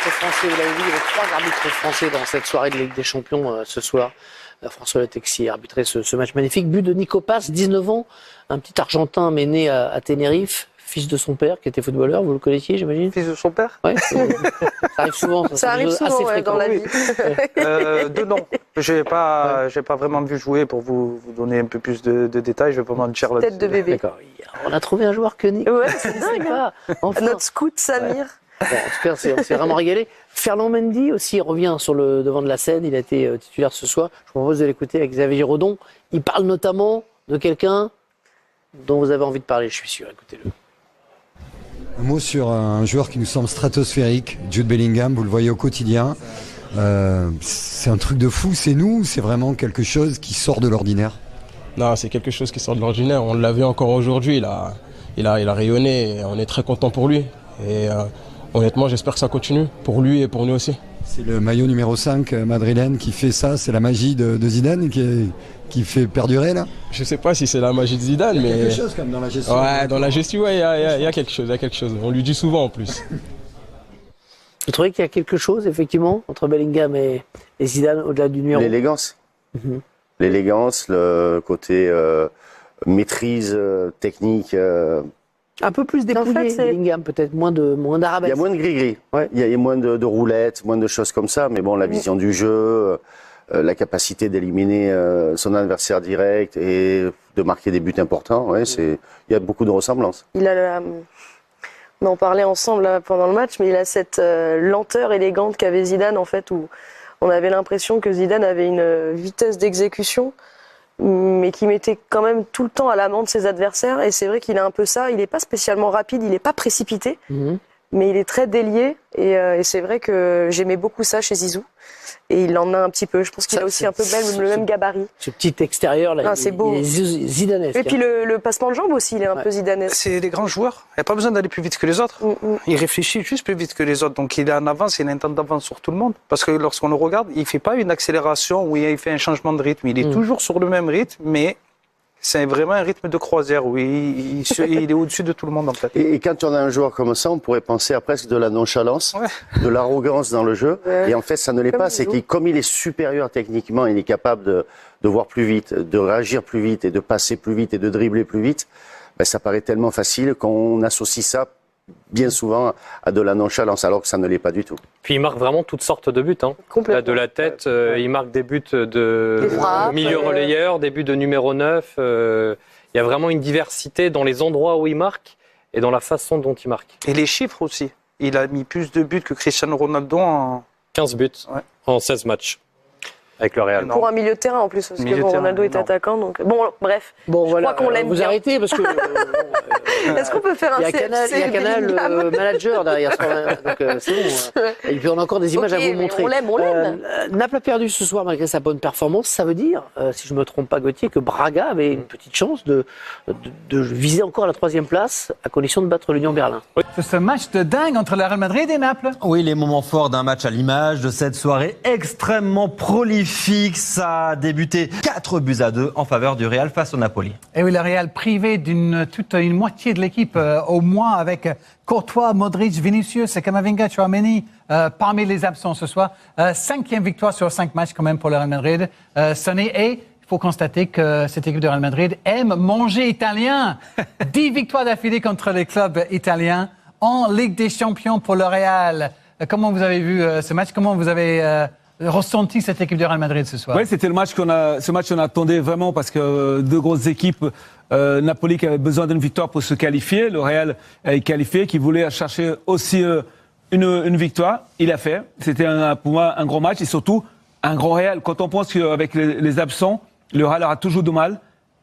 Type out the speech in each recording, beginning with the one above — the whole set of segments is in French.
arbitres français, vous l'avez vu, il y avait 3 arbitres français dans cette soirée de Ligue des Champions ce soir. François Le Texier a arbitré ce match magnifique. But de Nico Paz, 19 ans, un petit Argentin mais né à Tenerife, fils de son père qui était footballeur, vous le connaissiez j'imagine? Fils de son père? Ouais, ça arrive souvent. Ça arrive souvent dans la vie. De non. J'ai pas vraiment vu jouer pour vous donner un peu plus de détails. Je vais pas mentir là-dessus. Tête de bébé. D'accord. On a trouvé un joueur que Nick. Ouais, c'est dingue. Hein. Enfin. Notre scout Samir. Bon, en tout cas, on s'est vraiment régalé. Ferland Mendy aussi revient sur le devant de la scène. Il a été titulaire ce soir. Je vous propose de l'écouter avec Xavier Giraudon. Il parle notamment de quelqu'un dont vous avez envie de parler, je suis sûr. Écoutez-le. Un mot sur un joueur qui nous semble stratosphérique, Jude Bellingham, vous le voyez au quotidien. C'est un truc de fou, c'est nous, c'est vraiment quelque chose qui sort de l'ordinaire. Non, c'est quelque chose qui sort de l'ordinaire. On l'a vu encore aujourd'hui, il a rayonné et on est très content pour lui. Et honnêtement, j'espère que ça continue, pour lui et pour nous aussi. C'est le maillot numéro 5 madrilène qui fait ça, c'est la magie de Zidane qui fait perdurer là. Je sais pas si c'est la magie de Zidane, mais... Il y a quelque chose comme dans la gestion. Ouais, dans la gestion, ouais, il y a quelque chose, On lui dit souvent en plus. Vous trouvez qu'il y a quelque chose, effectivement, entre Bellingham et Zidane, au-delà du numéro? L'élégance. L'élégance, le côté maîtrise technique. Un peu plus dépouillé, En fait, Bellingham, peut-être moins d'arabesque. Il y a moins de gris-gris. Ouais. Il y a moins de roulettes, moins de choses comme ça. Mais bon, la vision du jeu, la capacité d'éliminer son adversaire direct et de marquer des buts importants, ouais, il y a beaucoup de ressemblances. Il a on en parlait ensemble là, pendant le match, mais il a cette lenteur élégante qu'avait Zidane, en fait, où on avait l'impression que Zidane avait une vitesse d'exécution, mais qui mettait quand même tout le temps à l'amende ses adversaires. Et c'est vrai qu'il a un peu ça. Il n'est pas spécialement rapide, il n'est pas précipité, mais il est très délié. Et c'est vrai que j'aimais beaucoup ça chez Zizou. Et il en a un petit peu. Je pense qu'il a aussi un peu le même gabarit. Ce petit extérieur là, c'est beau. Il est zidanesque. Et puis le passement de jambe aussi, il est un peu zidanesque. C'est des grands joueurs. Il n'y a pas besoin d'aller plus vite que les autres. Il réfléchit juste plus vite que les autres. Donc il est en avance, il a un temps d'avance sur tout le monde. Parce que lorsqu'on le regarde, il ne fait pas une accélération ou il fait un changement de rythme. Il est toujours sur le même rythme, mais c'est vraiment un rythme de croisière où il est au-dessus de tout le monde en fait. Et quand on a un joueur comme ça, on pourrait penser à presque de la nonchalance, de l'arrogance dans le jeu. Et en fait, ça ne l'est pas. C'est comme il est supérieur techniquement, il est capable de voir plus vite, de réagir plus vite et de passer plus vite et de dribbler plus vite. Ben, ça paraît tellement facile qu'on associe ça bien souvent à de la nonchalance, alors que ça ne l'est pas du tout. Puis il marque vraiment toutes sortes de buts. Là, de la tête, il marque des buts de milieu relayeur, des buts de numéro 9. Il y a vraiment une diversité dans les endroits où il marque et dans la façon dont il marque. Et les chiffres aussi. Il a mis plus de buts que Cristiano Ronaldo en 15 buts en 16 matchs avec le Real. Pour un milieu de terrain en plus, parce que Ronaldo est attaquant. Donc... Bon, bref, bon, je crois qu'on l'aime bien. Vous arrêtez parce que... Est-ce qu'on peut faire un CFC? Il y a Canal Manager derrière. Donc c'est bon. Et puis on a encore des images à vous montrer. On l'aime. Naples a perdu ce soir malgré sa bonne performance. Ça veut dire, si je ne me trompe pas Gauthier, que Braga avait une petite chance de viser encore la 3e place à condition de battre l'Union Berlin. C'est ce match de dingue entre le Real Madrid et Naples. Oui, les moments forts d'un match à l'image de cette soirée extrêmement prolifique. Ça a débuté 4-2 en faveur du Real face au Napoli. Et oui, le Real privé d'une toute une moitié de l'équipe au moins avec Courtois, Modric, Vinicius et Camavinga, Tchouaméni parmi les absents ce soir. 5e victoire sur 5 matchs quand même pour le Real Madrid. Et il faut constater que cette équipe de Real Madrid aime manger italien. 10 victoires d'affilée contre les clubs italiens en Ligue des Champions pour le Real. Comment vous avez vu ce match? Comment vous avez ressenti cette équipe du Real Madrid ce soir? Oui, c'était le match qu'on attendait vraiment parce que deux grosses équipes, Napoli qui avait besoin d'une victoire pour se qualifier, le Real est qualifié, qui voulait chercher aussi une victoire. Il a fait. C'était pour moi un gros match et surtout un grand Real. Quand on pense qu'avec les absents, le Real aura toujours du mal,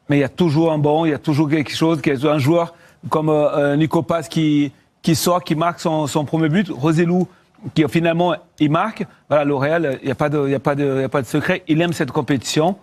mais il y a toujours un bon, il y a toujours quelque chose, un joueur comme Nico Paz qui sort, qui marque son premier but, Roselu qui finalement il marque. Voilà, le Real, il n'y a pas de secret. Il aime cette compétition.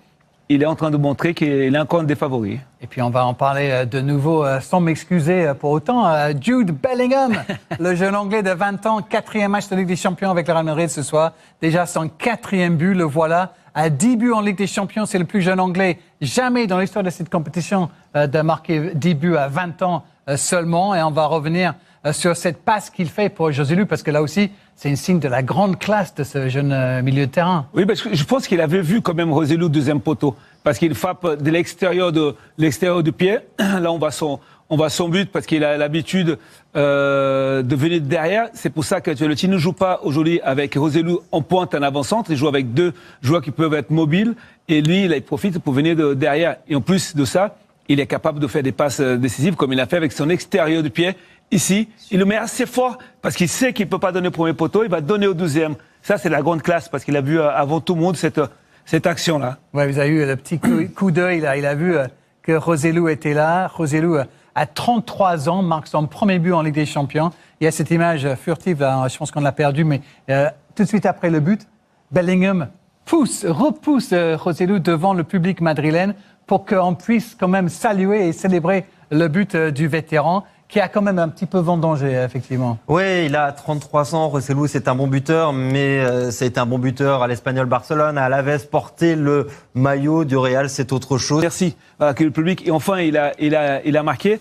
Il est en train de montrer qu'il est encore un des favoris. Et puis on va en parler de nouveau, sans m'excuser pour autant. Jude Bellingham, le jeune Anglais de 20 ans, 4e match de Ligue des Champions avec le Real Madrid ce soir. Déjà son 4e but, le voilà. À 10 buts en Ligue des Champions, c'est le plus jeune Anglais jamais dans l'histoire de cette compétition de marquer 10 buts à 20 ans seulement. Et on va revenir sur cette passe qu'il fait pour Joselu, parce que là aussi, c'est un signe de la grande classe de ce jeune milieu de terrain. Oui, parce que je pense qu'il avait vu quand même Joselu deuxième poteau, parce qu'il frappe de l'extérieur du pied. Là, on voit son but, parce qu'il a l'habitude de venir de derrière. C'est pour ça que Ancelotti ne joue pas aujourd'hui avec Joselu en pointe, en avant-centre. Il joue avec deux joueurs qui peuvent être mobiles, et lui, il profite pour venir de derrière. Et en plus de ça, il est capable de faire des passes décisives, comme il a fait avec son extérieur du pied. Ici, il le met assez fort, parce qu'il sait qu'il ne peut pas donner au premier poteau, il va donner au 12e. Ça, c'est la grande classe, parce qu'il a vu avant tout le monde cette action-là. Ouais, vous avez eu le petit coup d'œil, là. Il a vu que Joselu était là. Joselu, à 33 ans, marque son premier but en Ligue des Champions. Il y a cette image furtive, là, je pense qu'on l'a perdue, mais tout de suite après le but, Bellingham repousse Joselu devant le public madrilène pour qu'on puisse quand même saluer et célébrer le but du vétéran, qui a quand même un petit peu vendangé, effectivement. Oui, il a 33 ans, Joselu, c'est un bon buteur, mais c'est un bon buteur à l'Espagnol Barcelone, à Alaves, porter le maillot du Real, c'est autre chose. Merci que le public, et enfin, il a marqué.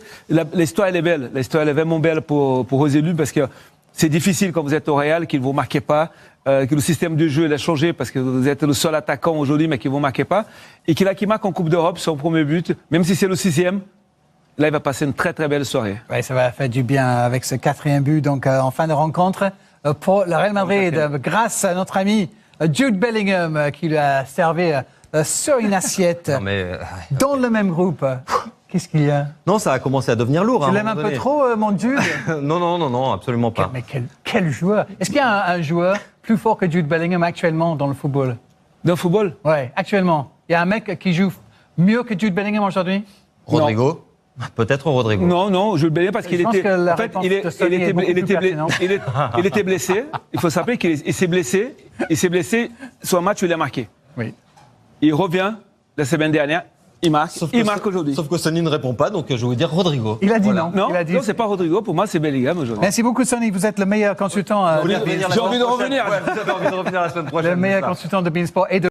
L'histoire, elle est belle. L'histoire, elle est vraiment belle pour Joselu, parce que c'est difficile quand vous êtes au Real, qu'il ne vous marquez pas, que le système de jeu il a changé, parce que vous êtes le seul attaquant aujourd'hui, mais qu'il ne vous marquez pas, et qu'il marque en Coupe d'Europe son premier but, même si c'est le 6e. Là, il va passer une très très belle soirée. Oui, ça va faire du bien avec ce 4e but donc, en fin de rencontre pour le Real Madrid, grâce à notre ami Jude Bellingham qui lui a servi sur une assiette dans le même groupe. Qu'est-ce qu'il y a? Non, ça a commencé à devenir lourd. Tu l'aimes un peu trop, mon Jude? Non, absolument pas. Mais quel joueur! Est-ce qu'il y a un joueur plus fort que Jude Bellingham actuellement dans le football? Dans le football? Oui, actuellement. Il y a un mec qui joue mieux que Jude Bellingham aujourd'hui? Rodrigo? Non. Peut-être Rodrigo. Non, je le baignais parce qu'il était. En fait, il était blessé. Il faut savoir qu'il s'est blessé. Il s'est blessé sur un match où il a marqué. Oui. Il revient la semaine dernière. Il marque aujourd'hui. Sauf que Sonny ne répond pas, donc je vais vous dire Rodrigo. Il a dit non. Non, c'est pas Rodrigo. Pour moi, c'est Bellingham aujourd'hui. Merci beaucoup, Sonny. Vous êtes le meilleur consultant. J'ai envie de revenir. Vous avez envie de revenir la semaine prochaine. Le meilleur consultant de Beansport et de